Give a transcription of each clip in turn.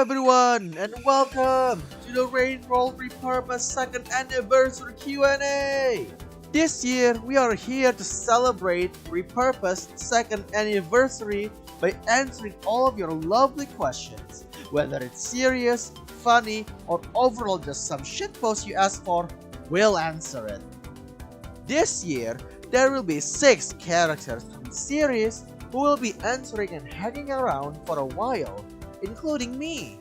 everyone, and welcome to the Repurposed 2nd Anniversary Q&A! This year, we are here to celebrate Repurposed 2nd Anniversary by answering all of your lovely questions. Whether it's serious, funny, or overall just some shitpost you asked for, we'll answer it. This year, there will be 6 characters from the series who will be answering and hanging around for a while, including me.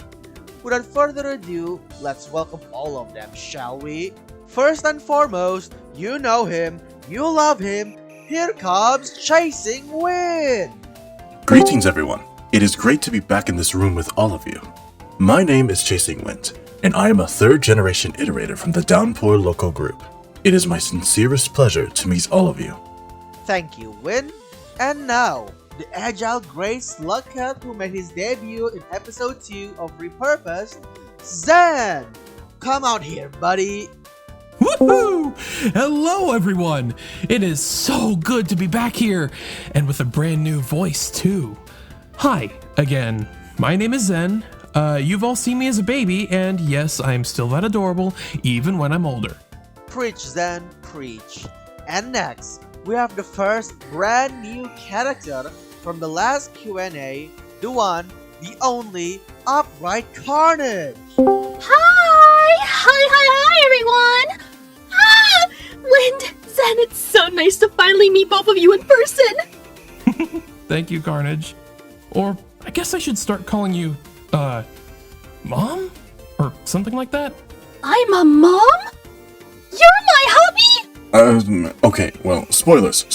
Without further ado, let's welcome all of them, shall we? First and foremost, you know him, you love him, here comes Chasing Wind! Greetings everyone, it is great to be back in this room with all of you. My name is Chasing Wind, and I am a 3rd generation iterator from the Downpour local group. It is my sincerest pleasure to meet all of you. Thank you, Win. And now, the agile Grey Slugcat who made his debut in episode 2 of Repurposed, Zen! Come out here, buddy! Woohoo! Hello everyone! It is so good to be back here, and with a brand new voice too. Hi, again. My name is Zen. You've all seen me as a baby, and yes, I'm still that adorable, even when I'm older. Preach, Zen, preach. And next, we have the first brand new character from the last Q&A, the one, the only, Upright Carnage! Hi everyone! Wind, Zen, it's so nice to finally meet both of you in person! Thank you, Carnage. Or, I guess I should start calling you, Mom? Or something like that? I'm a mom? You're my hubby? Okay, well, spoilers.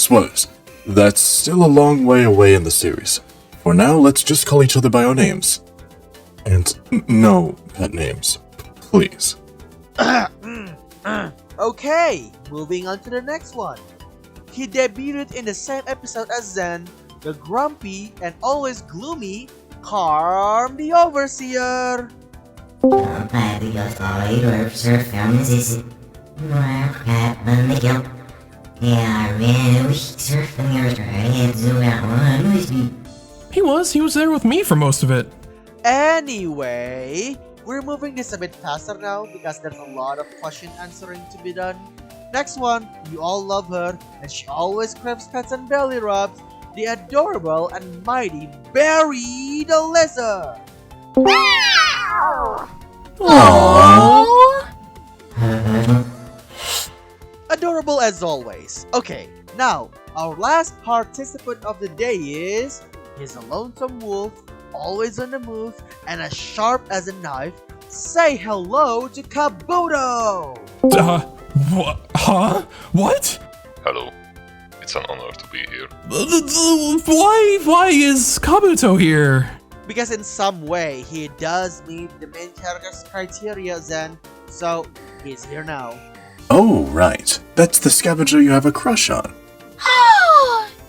That's still a long way away in the series. For now, let's just call each other by our names. And no pet names, please. Okay, moving on to the next one. He debuted in the same episode as Zen, the grumpy and always gloomy Karm the Overseer. He was there with me for most of it. Anyway, we're moving this a bit faster now because there's a lot of question answering to be done. Next one, you all love her, and she always craves pets and belly rubs, the adorable and mighty Berry the Lizard! Aww. Adorable as always. Okay, now, our last participant of the day is... He's a lonesome wolf, always on the move, and as sharp as a knife. Say hello to Kabuto! What? Hello. It's an honor to be here. Why is Kabuto here? Because in some way, he does meet the main character's criteria, Zen, so he's here now. Oh, right. That's the scavenger you have a crush on.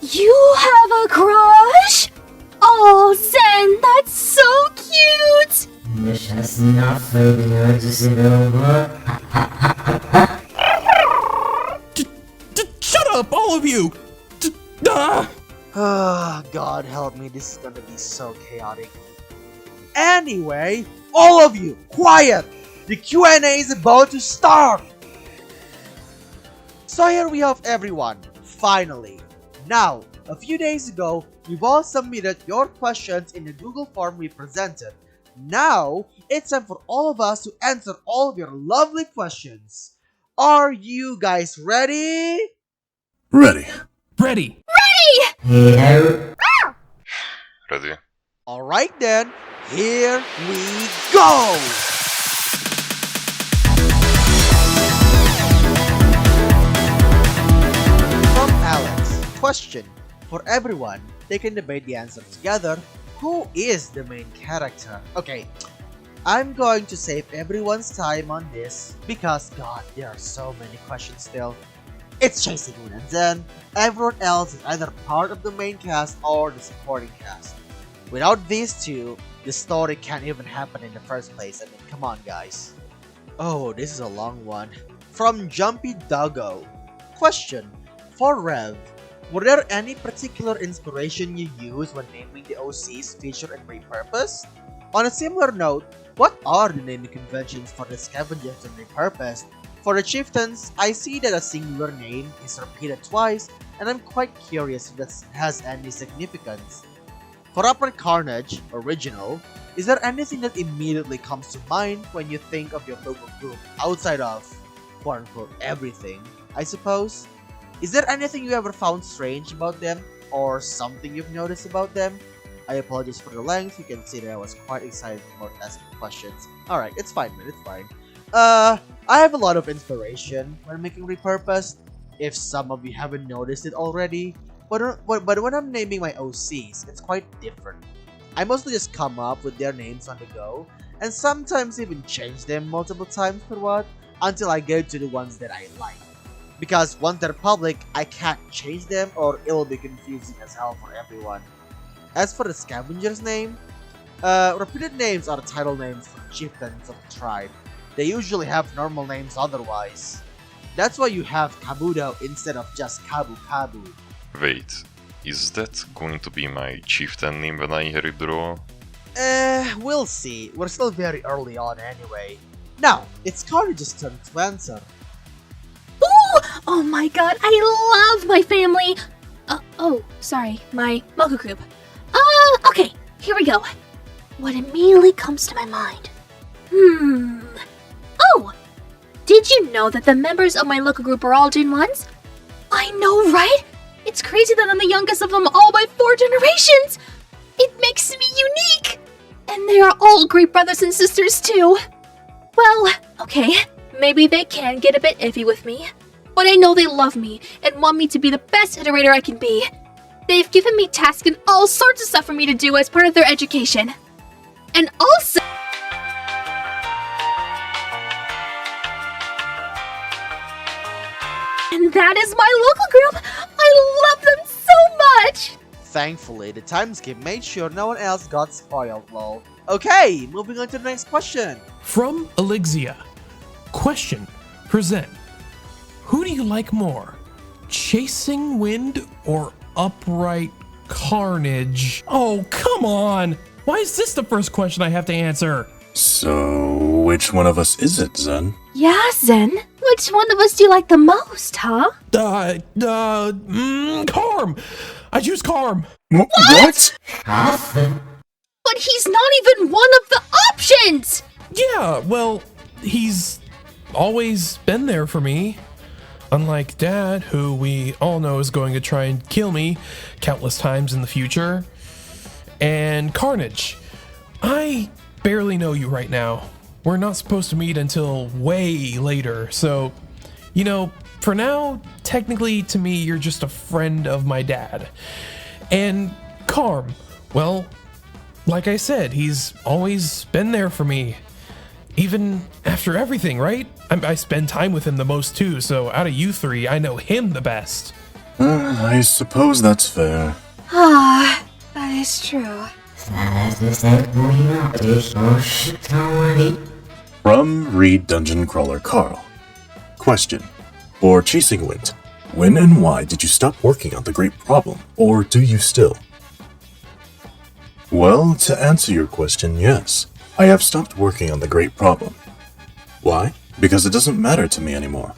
You have a crush? Oh, Zen, that's so cute! Shut up, all of you! God help me, this is gonna be so chaotic. Anyway, all of you, quiet! The Q&A is about to start! So here we have everyone, finally. Now, a few days ago, you've all submitted your questions in the Google form we presented. Now, it's time for all of us to answer all of your lovely questions. Are you guys ready? Ready. Ready! Ready? Alright then, here we go! From Alex, question. For everyone, they can debate the answer together. Who is the main character? Okay, I'm going to save everyone's time on this because, God, there are so many questions still. It's Chasing Wind, and then everyone else is either part of the main cast or the supporting cast. Without these two, the story can't even happen in the first place. I mean, come on, guys. Oh, this is a long one. From Jumpy Doggo. Question. For Rev, were there any particular inspiration you used when naming the OCs featured in Repurposed? On a similar note, what are the naming conventions for the scavengers and repurposed? For the chieftains, I see that a singular name is repeated twice, and I'm quite curious if that has any significance. For Upper Carnage, original, is there anything that immediately comes to mind when you think of your local group outside of, quote-unquote, everything, I suppose? Is there anything you ever found strange about them, or something you've noticed about them? I apologize for the length, you can see that I was quite excited about asking questions. Alright, it's fine man, it's fine. I have a lot of inspiration when making Repurposed, if some of you haven't noticed it already, but when I'm naming my OCs, it's quite different. I mostly just come up with their names on the go, and sometimes even change them multiple times throughout, until I get to the ones that I like. Because once they're public, I can't change them or it'll be confusing as hell for everyone. As for the scavenger's name, repeated names are title names for chieftains of the tribe. They usually have normal names otherwise. That's why you have Kabuto instead of just Kabu Kabu. Wait, is that going to be my chieftain name when I redraw? We'll see. We're still very early on anyway. Now, it's Carnage's turn to answer. Ooh! Oh my god, I love my family! Sorry, my Mocha group. Okay, here we go. What immediately comes to my mind? Oh! Did you know that the members of my local group are all Gen 1s? I know, right? It's crazy that I'm the youngest of them all by 4 generations! It makes me unique! And they are all great brothers and sisters too. Well, okay, maybe they can get a bit iffy with me, but I know they love me and want me to be the best iterator I can be. They've given me tasks and all sorts of stuff for me to do as part of their education. And also... And that is my local group! I love them so much! Thankfully, the time skip made sure no one else got spoiled, lol. Okay, moving on to the next question. From Elixia. Question for Zen. Who do you like more? Chasing Wind or Upright Carnage? Oh, come on! Why is this the first question I have to answer? So, which one of us is it, Zen? Yeah, Zen. Which one of us do you like the most, huh? Karm! I choose Karm. What? But he's not even one of the options! Yeah, well, he's always been there for me. Unlike Dad, who we all know is going to try and kill me countless times in the future. And Carnage. I barely know you right now. We're not supposed to meet until way later, so, you know, for now, technically to me, you're just a friend of my dad. And Karm, well, like I said, he's always been there for me. Even after everything, right? I spend time with him the most too, so out of you three, I know him the best. I suppose that's fair. Ah, that is true. From Reed Dungeon Crawler Carl. Question. For Chasing Wind, when and why did you stop working on the Great Problem, or do you still? Well, to answer your question, yes. I have stopped working on the Great Problem. Why? Because it doesn't matter to me anymore.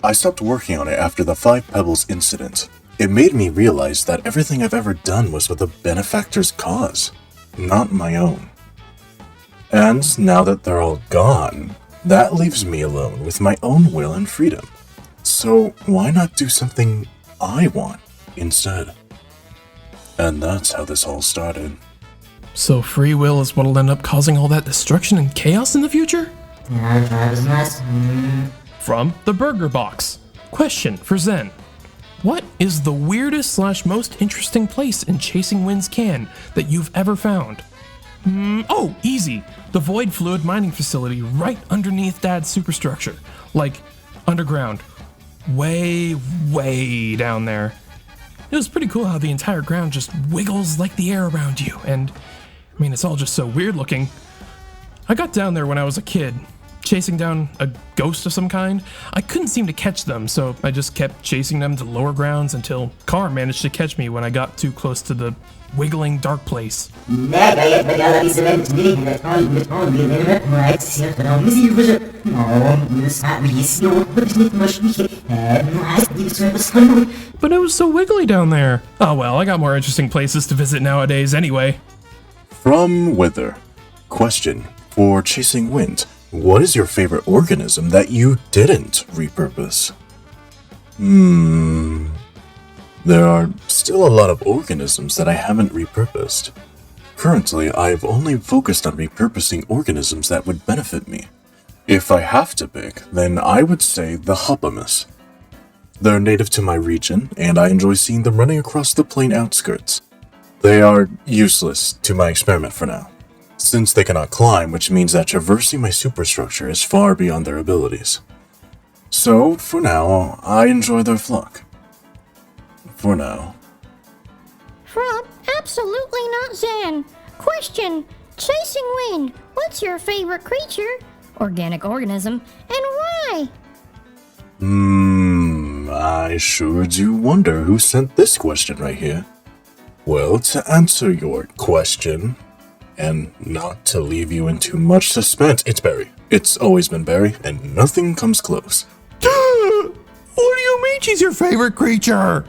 I stopped working on it after the 5 Pebbles incident. It made me realize that everything I've ever done was with a benefactor's cause, not my own. And now that they're all gone, that leaves me alone with my own will and freedom. So why not do something I want instead? And that's how this all started. So free will is what'll end up causing all that destruction and chaos in the future? From the Burger Box. Question for Zen. What is the weirdest / most interesting place in Chasing Wind's can that you've ever found? Oh, easy. The Void Fluid mining facility right underneath Dad's superstructure. Like, underground. Way, way down there. It was pretty cool how the entire ground just wiggles like the air around you, and, I mean, it's all just so weird looking. I got down there when I was a kid. chasing down a ghost of some kind. I couldn't seem to catch them, so I just kept chasing them to lower grounds until Karm managed to catch me when I got too close to the wiggling dark place. But it was so wiggly down there. Oh well, I got more interesting places to visit nowadays anyway. From Wither. Question. For Chasing Wind, what is your favorite organism that you didn't repurpose? There are still a lot of organisms that I haven't repurposed. Currently, I've only focused on repurposing organisms that would benefit me. If I have to pick, then I would say the Hoppamus. They're native to my region, and I enjoy seeing them running across the plain outskirts. They are useless to my experiment for now, since they cannot climb, which means that traversing my superstructure is far beyond their abilities. So, for now, I enjoy their flock. For now. From Absolutely Not Zen. Question. Chasing Wind, what's your favorite creature, organic organism, and why? I sure do wonder who sent this question right here. Well, to answer your question, and not to leave you in too much suspense, it's Barry. It's always been Barry, and nothing comes close. What do you mean she's your favorite creature?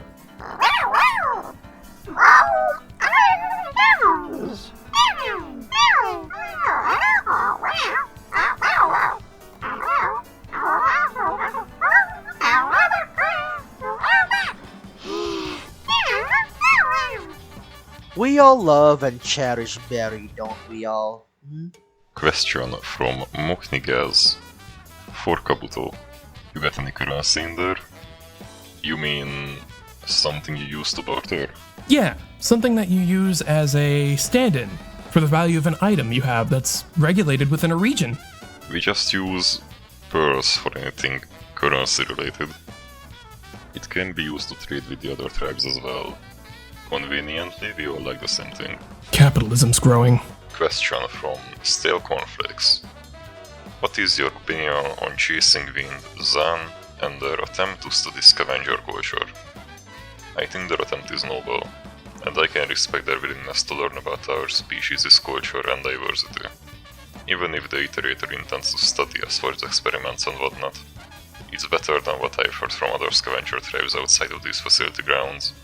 We all love and cherish Barry, don't we all? Question from Moknigaz. For Kabuto. You got any currency in there? You mean something you use to barter? Yeah, something that you use as a stand-in for the value of an item you have that's regulated within a region. We just use pearls for anything currency related. It can be used to trade with the other tribes as well. Conveniently, we all like the same thing. Capitalism's growing. Question from Stale Cornflakes. What is your opinion on Chasing Wind, Zan, and their attempt to study scavenger culture? I think their attempt is noble, and I can respect their willingness to learn about our species' culture and diversity. Even if the iterator intends to study as far as experiments and whatnot, it's better than what I've heard from other scavenger tribes outside of these facility grounds.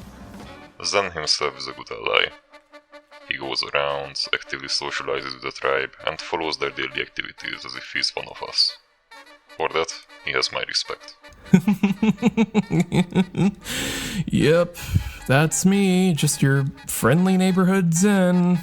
Zen himself is a good ally. He goes around, actively socializes with the tribe, and follows their daily activities as if he's one of us. For that, he has my respect. Yep, that's me, just your friendly neighborhood Zen.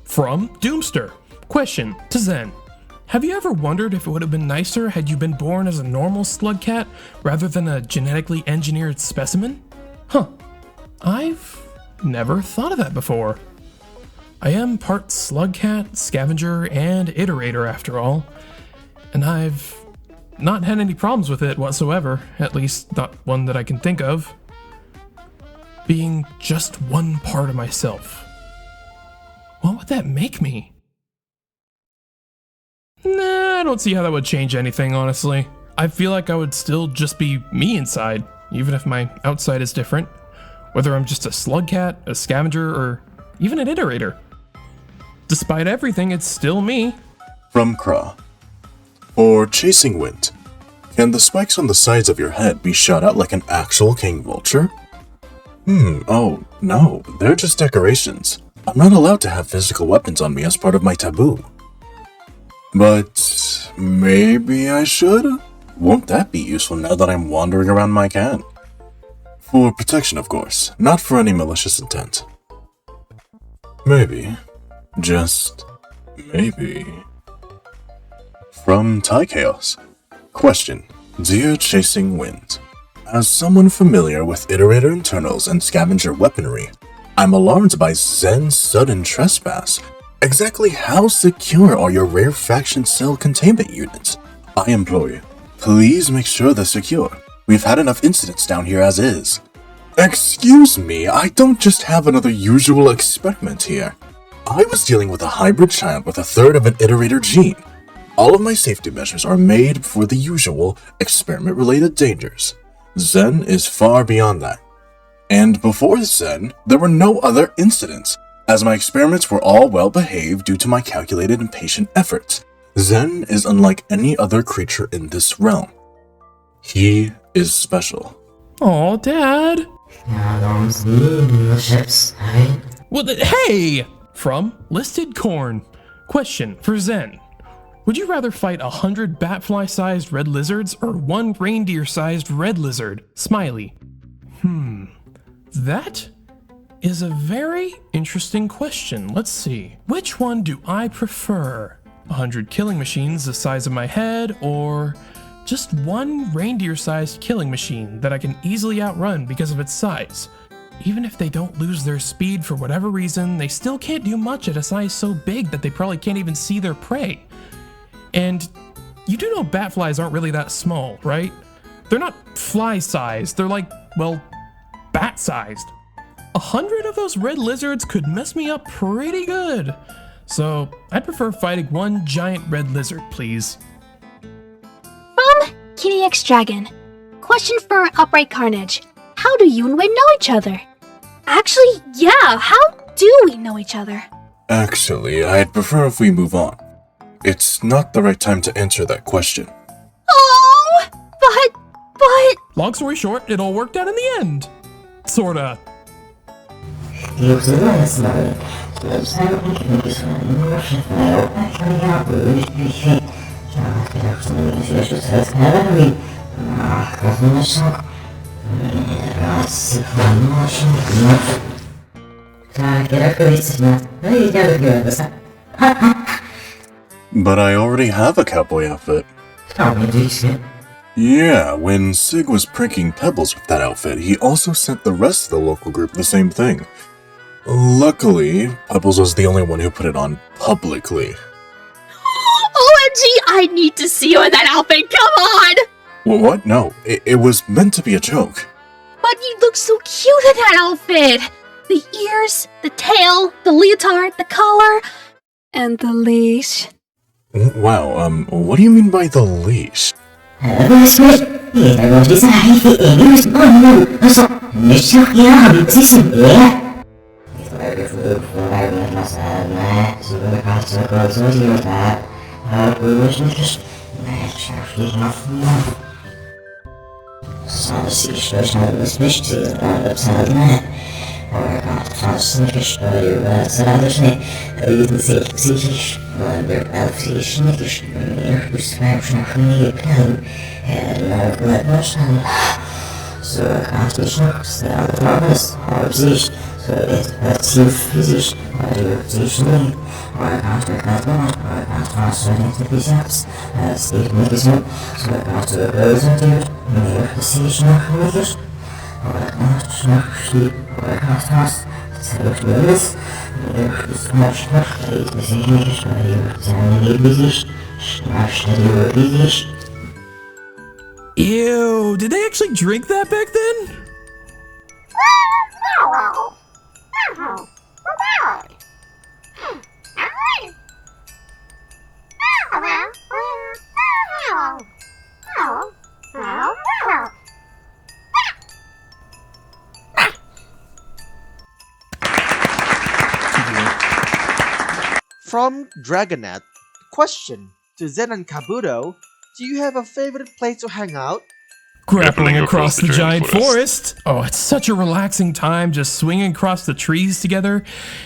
From Doomster. Question to Zen. Have you ever wondered if it would have been nicer had you been born as a normal slug cat rather than a genetically engineered specimen? Huh. I've never thought of that before. I am part slug cat, scavenger, and iterator after all, and I've not had any problems with it whatsoever, at least not one that I can think of. Being just one part of myself. What would that make me? Nah, I don't see how that would change anything, honestly. I feel like I would still just be me inside, even if my outside is different. Whether I'm just a slug cat, a scavenger, or even an iterator. Despite everything, it's still me. From Kra. For Chasing Wind, can the spikes on the sides of your head be shot out like an actual king vulture? Oh, no, they're just decorations. I'm not allowed to have physical weapons on me as part of my taboo. But maybe I should? Won't that be useful now that I'm wandering around my cat? For protection, of course, not for any malicious intent. Maybe. Just maybe. From Thai Chaos. Question. Dear Chasing Wind, as someone familiar with iterator internals and scavenger weaponry, I'm alarmed by Zen's sudden trespass. Exactly how secure are your rare faction cell containment units? I implore you, please make sure they're secure. We've had enough incidents down here as is. Excuse me, I don't just have another usual experiment here. I was dealing with a hybrid child with a third of an iterator gene. All of my safety measures are made for the usual experiment-related dangers. Zen is far beyond that. And before Zen, there were no other incidents, as my experiments were all well behaved due to my calculated and patient efforts. Zen is unlike any other creature in this realm. He is special. Aw, Dad. Well, hey! From Listed Corn. Question for Zen. Would you rather fight 100 batfly-sized red lizards or 1 reindeer-sized red lizard? Smiley. That is a very interesting question. Let's see. Which one do I prefer? 100 killing machines the size of my head, or just 1 reindeer-sized killing machine that I can easily outrun because of its size? Even if they don't lose their speed for whatever reason, they still can't do much at a size so big that they probably can't even see their prey. And you do know batflies aren't really that small, right? They're not fly-sized, they're like, well, bat-sized. 100 of those red lizards could mess me up pretty good. So I'd prefer fighting 1 giant red lizard, please. From Kitty X Dragon. Question for Upright Carnage. How do you and Win know each other? Actually, yeah, how do we know each other? Actually, I'd prefer if we move on. It's not the right time to answer that question. Oh, but... Long story short, it all worked out in the end. Sorta. But I already have a cowboy outfit. Yeah, when Sig was pranking Pebbles with that outfit, he also sent the rest of the local group the same thing. Luckily, Pebbles was the only one who put it on publicly. OMG, I need to see you in that outfit, come on! What? No, it was meant to be a joke. But you look so cute in that outfit! The ears, the tail, the leotard, the collar, and the leash. Wow, what do you mean by the leash? Ew, did they actually drink that back then? From Dragonet. Question to Zen and Kabuto. Do you have a favorite place to hang out? Grappling across the giant forest. Oh, it's such a relaxing time just swinging across the trees together.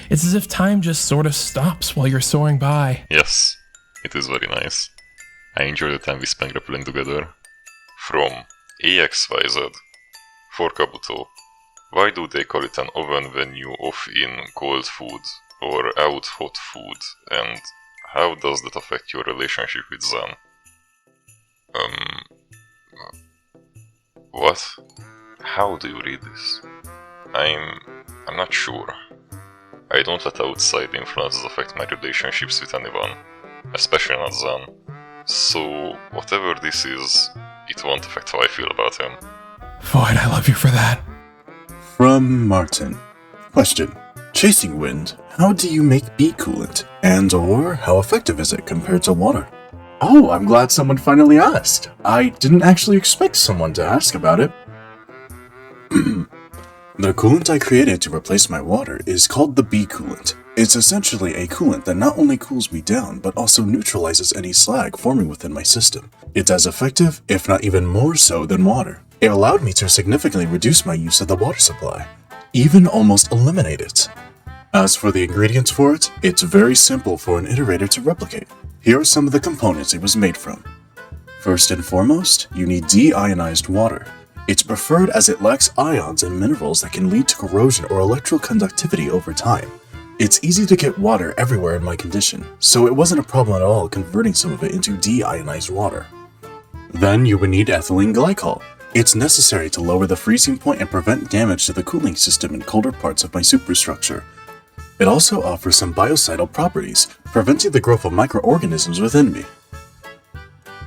It's as if time just sort of stops while you're soaring by. Yes, it is very nice. I enjoy the time we spend grappling together. From EXYZ. For Kabuto. Why do they call it an oven when you off in cold food or out hot food, and how does that affect your relationship with Zan? What? How do you read this? I'm I'm not sure. I don't let outside influences affect my relationships with anyone, especially not Zan. So, whatever this is, it won't affect how I feel about him. Void, I love you for that. From Martin. Question. Chasing wind, how do you make bee coolant? And or how effective is it compared to water? Oh, I'm glad someone finally asked. I didn't actually expect someone to ask about it. The coolant I created to replace my water is called the bee coolant. It's essentially a coolant that not only cools me down, but also neutralizes any slag forming within my system. It's as effective, if not even more so, than water. It allowed me to significantly reduce my use of the water supply, even almost eliminate it. As for the ingredients for it, it's very simple for an iterator to replicate. Here are some of the components it was made from. First and foremost, you need deionized water. It's preferred as it lacks ions and minerals that can lead to corrosion or electroconductivity over time. It's easy to get water everywhere in my condition, so it wasn't a problem at all converting some of it into deionized water. Then you would need ethylene glycol. It's necessary to lower the freezing point and prevent damage to the cooling system in colder parts of my superstructure. It also offers some biocidal properties, preventing the growth of microorganisms within me.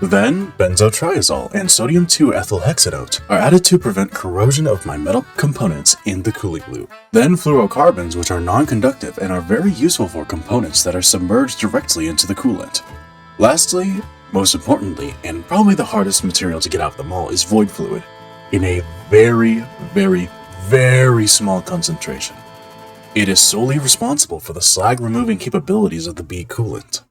Then, benzotriazole and sodium 2-ethylhexanoate are added to prevent corrosion of my metal components in the cooling loop. Then fluorocarbons, which are non-conductive and are very useful for components that are submerged directly into the coolant. Lastly, most importantly, and probably the hardest material to get out of them all, is void fluid, in a very, very, very small concentration. It is solely responsible for the slag-removing capabilities of the bee coolant.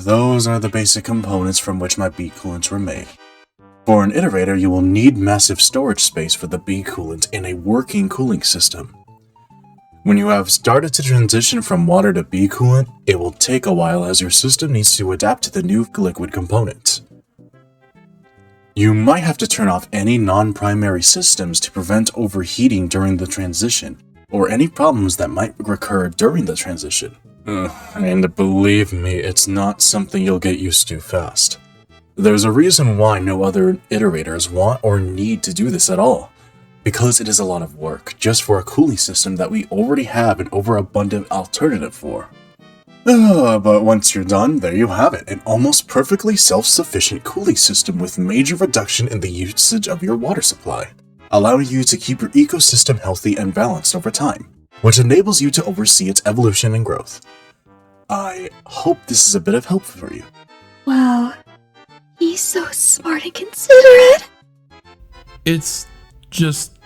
Those are the basic components from which my bee coolants were made. For an iterator, you will need massive storage space for the bee coolant in a working cooling system. When you have started to transition from water to bee coolant, it will take a while as your system needs to adapt to the new liquid components. You might have to turn off any non-primary systems to prevent overheating during the transition, or any problems that might recur during the transition. And believe me, it's not something you'll get used to fast. There's a reason why no other iterators want or need to do this at all, because it is a lot of work just for a cooling system that we already have an overabundant alternative for. But once you're done, there you have it, an almost perfectly self-sufficient cooling system with major reduction in the usage of your water supply, allowing you to keep your ecosystem healthy and balanced over time, which enables you to oversee its evolution and growth. I hope this is a bit of help for you. Wow, he's so smart and considerate. It's just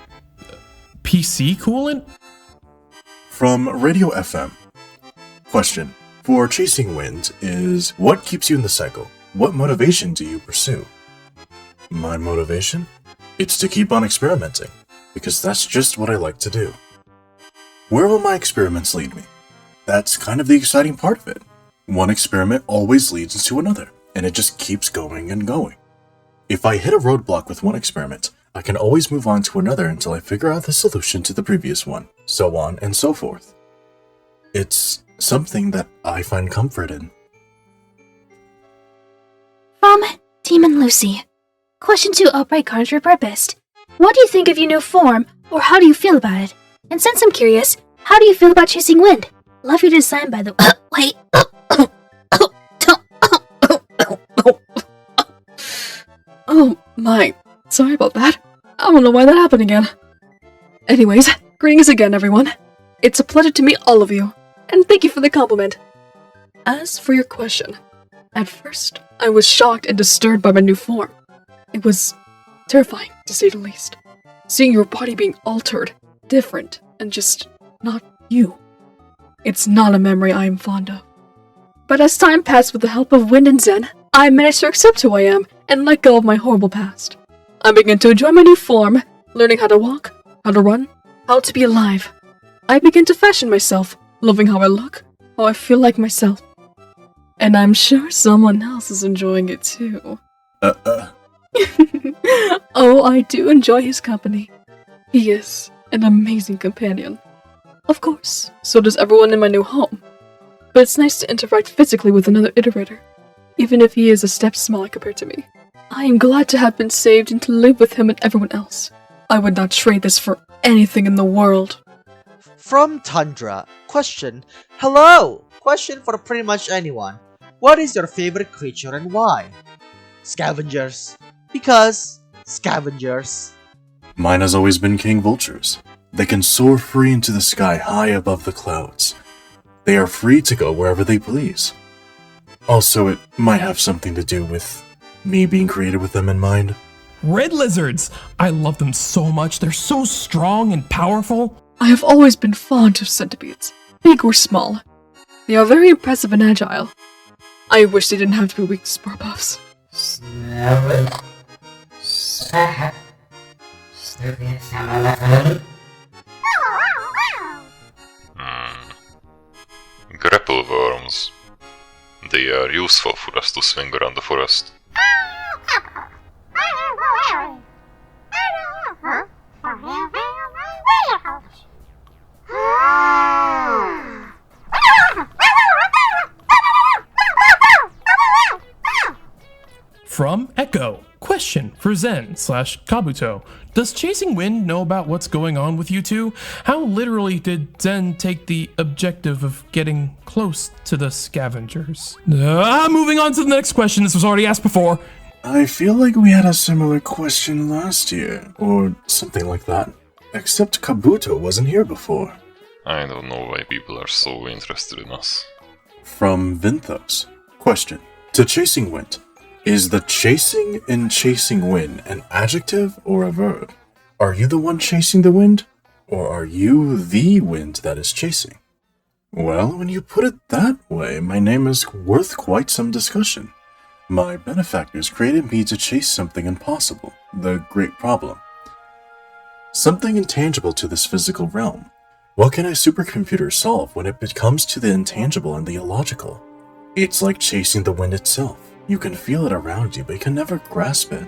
PC coolant? From Radio FM. Question. For chasing wind is, what keeps you in the cycle? What motivation do you pursue? My motivation? It's to keep on experimenting, because that's just what I like to do. Where will my experiments lead me? That's kind of the exciting part of it. One experiment always leads into another, and it just keeps going and going. If I hit a roadblock with one experiment, I can always move on to another until I figure out the solution to the previous one, so on and so forth. It's something that I find comfort in. From Demon Lucy. Question 2 Upright Carnage Repurposed. What do you think of your new form, or how do you feel about it? And since I'm curious, how do you feel about chasing wind? Love your design, by the way. Oh my, sorry about that. I don't know why that happened again. Anyways, greetings again, everyone. It's a pleasure to meet all of you, and thank you for the compliment. As for your question, at first, I was shocked and disturbed by my new form. It was terrifying, to say the least. Seeing your body being altered, different, and just not you. It's not a memory I am fond of. But as time passed with the help of Wind and Zen, I managed to accept who I am and let go of my horrible past. I began to enjoy my new form, learning how to walk, how to run, how to be alive. I began to fashion myself, loving how I look, how I feel like myself. And I'm sure someone else is enjoying it too. Oh, I do enjoy his company. He is an amazing companion. Of course, so does everyone in my new home. But it's nice to interact physically with another iterator, even if he is a step smaller compared to me. I am glad to have been saved and to live with him and everyone else. I would not trade this for anything in the world. From Tundra, question. Hello! Question for pretty much anyone. What is your favorite creature and why? Scavengers. Because scavengers. Mine has always been king vultures. They can soar free into the sky high above the clouds. They are free to go wherever they please. Also, it might have something to do with me being created with them in mind. Red lizards! I love them so much. They're so strong and powerful. I have always been fond of centipedes, big or small. They are very impressive and agile. I wish they didn't have to be weak to spore buffs. Grapple worms. They are useful for us to swing around the forest. From Echo. Question for Zen/Kabuto. Does Chasing Wind know about what's going on with you two? How literally did Zen take the objective of getting close to the scavengers? Moving on to the next question. This was already asked before. I feel like we had a similar question last year, or something like that. Except Kabuto wasn't here before. I don't know why people are so interested in us. From Vinthos. Question. To Chasing Wind. Is the chasing in Chasing Wind an adjective or a verb? Are you the one chasing the wind? Or are you the wind that is chasing? Well, when you put it that way, my name is worth quite some discussion. My benefactors created me to chase something impossible, the great problem. Something intangible to this physical realm. What can a supercomputer solve when it comes to the intangible and the illogical? It's like chasing the wind itself. You can feel it around you, but you can never grasp it.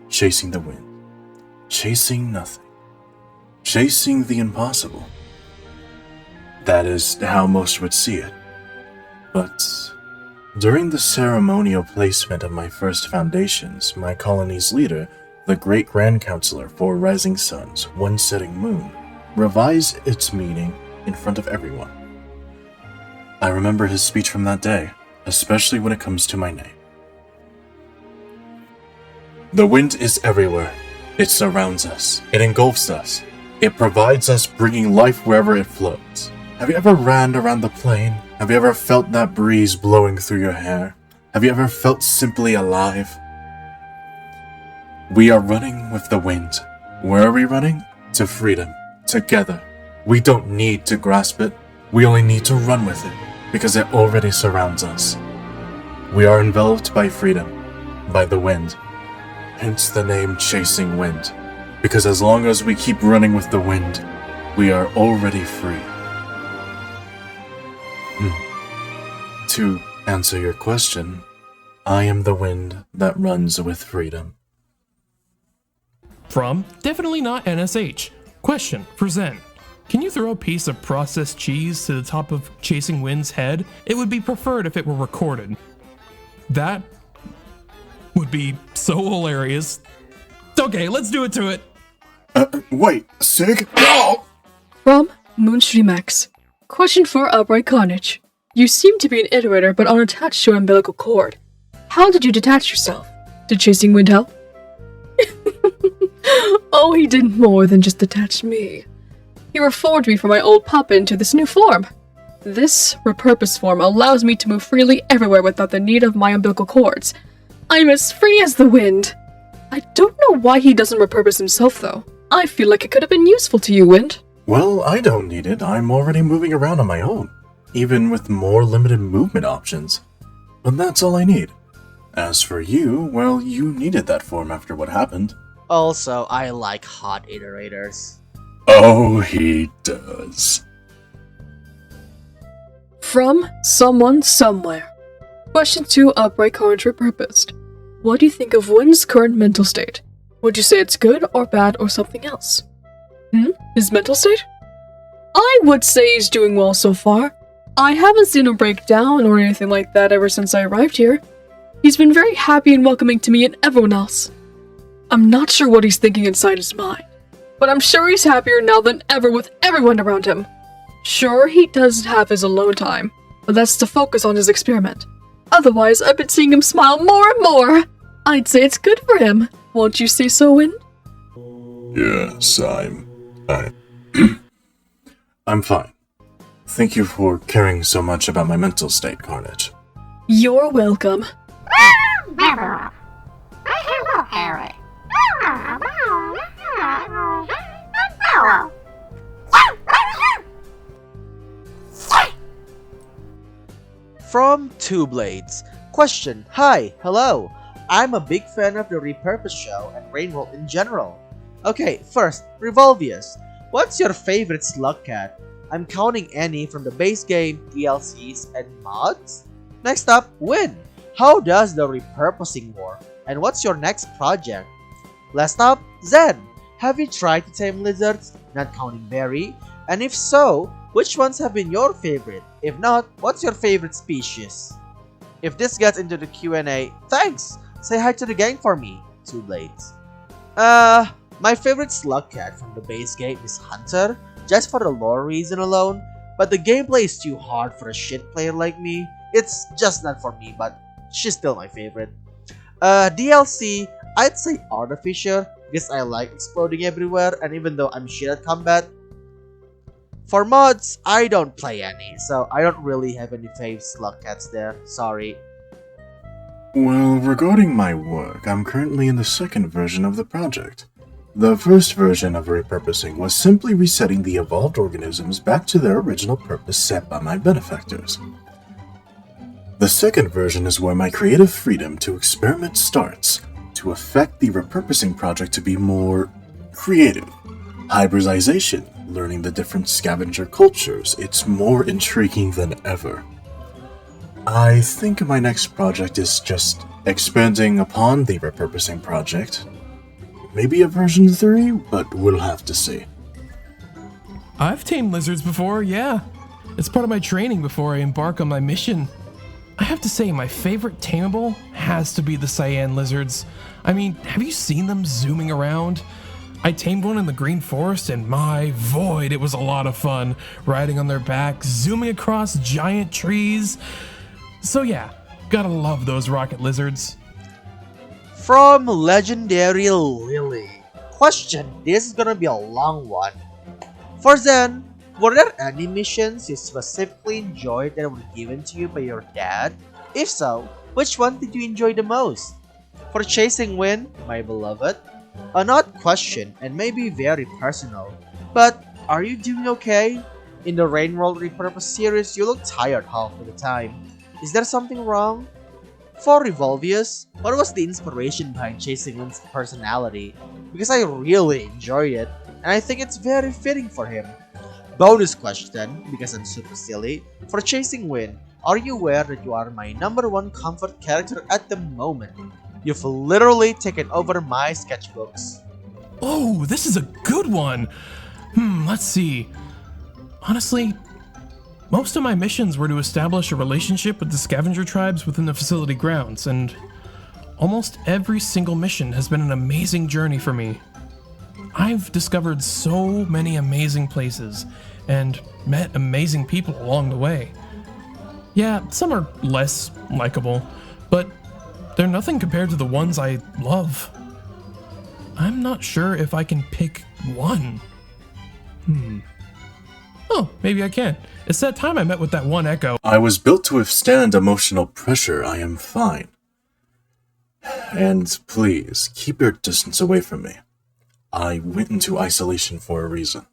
Chasing the wind. Chasing nothing. Chasing the impossible. That is how most would see it. But during the ceremonial placement of my first foundations, my colony's leader, the Great Grand Counselor for Rising Suns, One Setting Moon, revised its meaning in front of everyone. I remember his speech from that day, especially when it comes to my name. The wind is everywhere. It surrounds us. It engulfs us. It provides us, bringing life wherever it floats. Have you ever ran around the plain? Have you ever felt that breeze blowing through your hair? Have you ever felt simply alive? We are running with the wind. Where are we running? To freedom. Together. We don't need to grasp it. We only need to run with it, because it already surrounds us. We are enveloped by freedom, by the wind. Hence the name Chasing Wind, because as long as we keep running with the wind, we are already free. To answer your question, I am the wind that runs with freedom. From Definitely Not NSH. Question for Zen. Can you throw a piece of processed cheese to the top of Chasing Wind's head? It would be preferred if it were recorded. That would be so hilarious. Okay, let's do it to it. Wait, Sig? From Moonstream-X. Question for Upright Carnage. You seem to be an iterator but unattached to an umbilical cord. How did you detach yourself? Did Chasing Wind help? Oh, he did more than just detach me. He reformed me from my old puppet into this new form. This repurposed form allows me to move freely everywhere without the need of my umbilical cords. I'm as free as the wind. I don't know why he doesn't repurpose himself, though. I feel like it could have been useful to you, Wind. Well, I don't need it. I'm already moving around on my own, even with more limited movement options. But that's all I need. As for you, well, you needed that form after what happened. Also, I like hot iterators. Oh, he does. From Someone Somewhere. Question 2, Upright Carnage Repurposed. What do you think of Wind's current mental state? Would you say it's good or bad or something else? His mental state? I would say he's doing well so far. I haven't seen him break down or anything like that ever since I arrived here. He's been very happy and welcoming to me and everyone else. I'm not sure what he's thinking inside his mind. but I'm sure he's happier now than ever with everyone around him. Sure, he does have his alone time, but that's to focus on his experiment. Otherwise, I've been seeing him smile more and more. I'd say it's good for him. Won't you say so, Win? Yes, I'm fine. Thank you for caring so much about my mental state, Carnage. You're welcome. From Two Blades. Question. Hi, hello. I'm a big fan of the Repurposed show and Rainbow in general. Okay, first, Revolvius. What's your favorite slug cat? I'm counting any from the base game, DLCs, and mods. Next up, Win. How does the repurposing work? And what's your next project? Last up, Zen. Have you tried to tame lizards, not counting Berry? And if so, which ones have been your favorite? If not, what's your favorite species? If this gets into the Q&A, thanks! Say hi to the gang for me, Two Blades. My favorite slug cat from the base game is Hunter, just for the lore reason alone, but the gameplay is too hard for a shit player like me. It's just not for me, but she's still my favorite. DLC, I'd say Artificer, because I like exploding everywhere, and even though I'm shit at combat. For mods, I don't play any, so I don't really have any fave slug cats there, sorry. Well, regarding my work, I'm currently in the second version of the project. The first version of repurposing was simply resetting the evolved organisms back to their original purpose set by my benefactors. The second version is where my creative freedom to experiment starts, to affect the repurposing project to be more creative. Hybridization, learning the different scavenger cultures, it's more intriguing than ever. I think my next project is just expanding upon the repurposing project. Maybe a version 3, but we'll have to see. I've tamed lizards before, yeah. It's part of my training before I embark on my mission. I have to say, my favorite tameable has to be the cyan lizards. I mean, have you seen them zooming around? I tamed one in the Green Forest, and my void, it was a lot of fun, riding on their back, zooming across giant trees. So yeah, gotta love those rocket lizards. From Legendary Lily. Question, this is gonna be a long one. For Zen, were there any missions you specifically enjoyed that were given to you by your dad? If so, which one did you enjoy the most? For Chasing Win, my beloved, an odd question and maybe very personal, but are you doing okay? In the Rain World Repurposed series, you look tired half of the time. Is there something wrong? For Revolvius, what was the inspiration behind Chasing Win's personality? Because I really enjoyed it, and I think it's very fitting for him. Bonus question, because I'm super silly. For Chasing Win, are you aware that you are my #1 comfort character at the moment? You've literally taken over my sketchbooks. Oh, this is a good one. Let's see. Honestly, most of my missions were to establish a relationship with the scavenger tribes within the facility grounds, and almost every single mission has been an amazing journey for me. I've discovered so many amazing places and met amazing people along the way. Yeah, some are less likable, but they're nothing compared to the ones I love. I'm not sure if I can pick one. Oh, maybe I can. It's that time I met with that one Echo. I was built to withstand emotional pressure. I am fine. And please, keep your distance away from me. I went into isolation for a reason.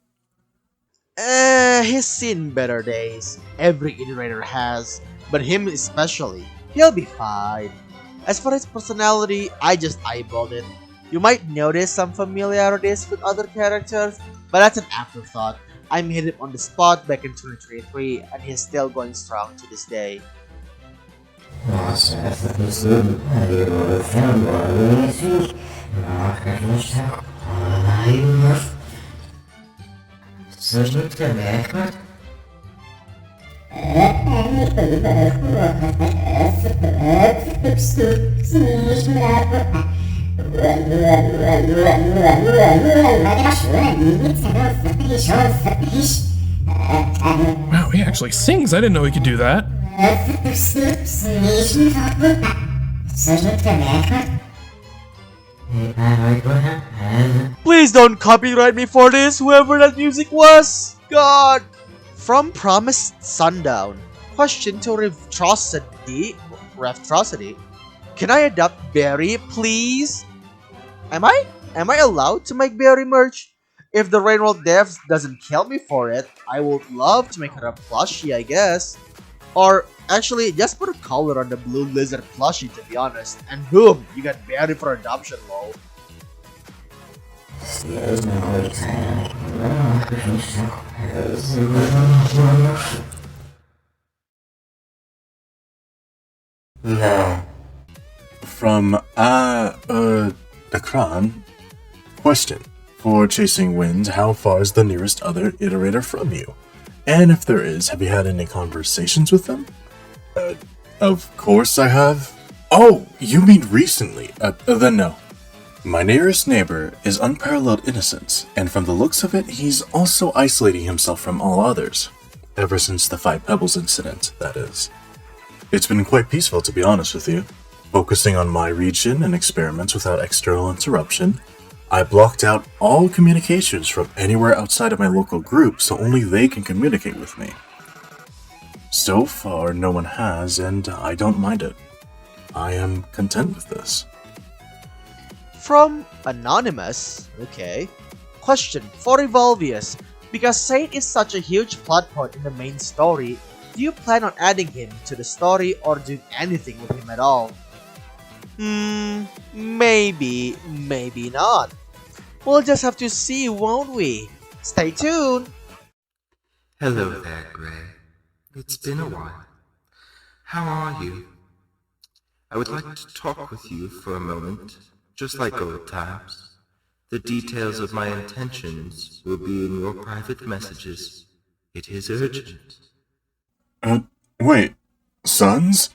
He's seen better days. Every iterator has, but him especially. He'll be fine. As for his personality, I just eyeballed it. You might notice some familiarities with other characters, but that's an afterthought. I made him on the spot back in 2023, and he's still going strong to this day. Wow, he actually sings. I didn't know he could do that. Please don't copyright me for this, whoever that music was! God! From Promised Sundown. Question to Revoltrosity. Can I adopt Berry, please? Am I allowed to make Berry merch? If the Rainworld devs doesn't kill me for it, I would love to make her a plushie, I guess. Or actually, just put a color on the blue lizard plushie, to be honest. And boom, you got Berry for adoption, lol. No. From Akran. Question. For Chasing Wind, how far is the nearest other iterator from you? And if there is, have you had any conversations with them? Of course I have. Oh, you mean recently? Then no. My nearest neighbor is unparalleled innocence, and from the looks of it, he's also isolating himself from all others. Ever since the 5 Pebbles incident, that is. It's been quite peaceful, to be honest with you. Focusing on my region and experiments without external interruption, I blocked out all communications from anywhere outside of my local group so only they can communicate with me. So far, no one has, and I don't mind it. I am content with this. From Anonymous. Okay. Question for Revolvius. Because Saint is such a huge plot point in the main story, do you plan on adding him to the story or doing anything with him at all? Maybe, maybe not. We'll just have to see, won't we? Stay tuned! Hello there, Gray. It's been a while. How are you? I would like to talk with you for a moment, just like old times. The details of my intentions will be in your private messages. It is urgent. Wait. Sons?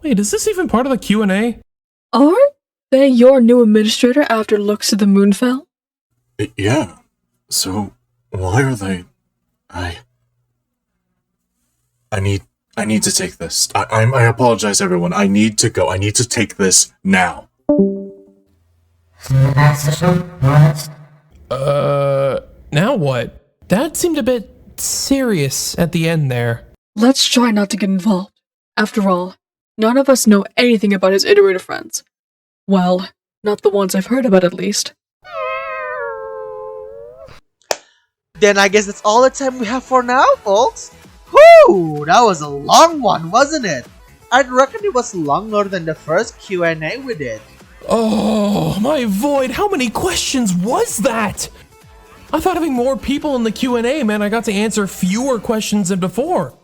Wait, is this even part of the Q&A? Aren't they your new administrator after Looks of the Moon fell? Yeah. So, why are they... I need to take this. I apologize, everyone. I need to go. I need to take this now. Now what? That seemed a bit serious at the end there. Let's try not to get involved. After all, none of us know anything about his iterator friends. Well, not the ones I've heard about at least. Then I guess that's all the time we have for now, folks. Whew! That was a long one, wasn't it? I'd reckon it was longer than the first Q&A we did. Oh, my void, how many questions was that? I thought having more people in the Q&A meant I got to answer fewer questions than before.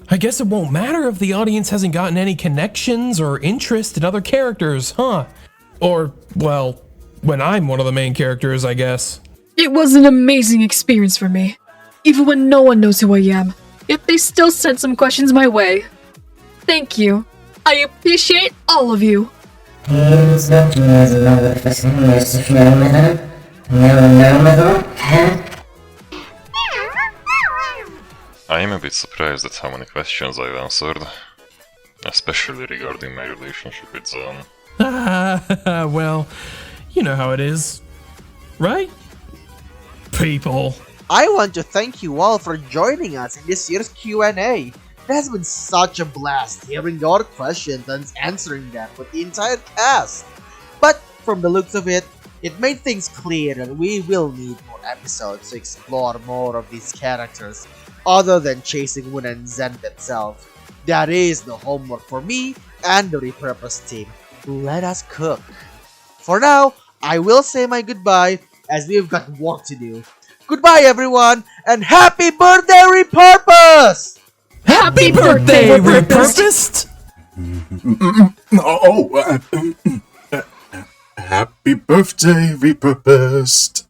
I guess it won't matter if the audience hasn't gotten any connections or interest in other characters, huh? Or, well, when I'm one of the main characters, I guess. It was an amazing experience for me. Even when no one knows who I am, yet they still sent some questions my way. Thank you. I appreciate all of you. I am a bit surprised at how many questions I've answered, especially regarding my relationship with Zan. Well, you know how it is, right? People. I want to thank you all for joining us in this year's Q&A. It has been such a blast hearing your questions and answering them with the entire cast. But from the looks of it, it made things clear that we will need more episodes to explore more of these characters other than Chasing Wind and Zen themselves. That is the homework for me and the Repurposed team. Let us cook. For now, I will say my goodbye as we've got work to do. Goodbye everyone, and happy birthday Repurposed! Happy birthday, Repurposed! Happy birthday, Repurposed!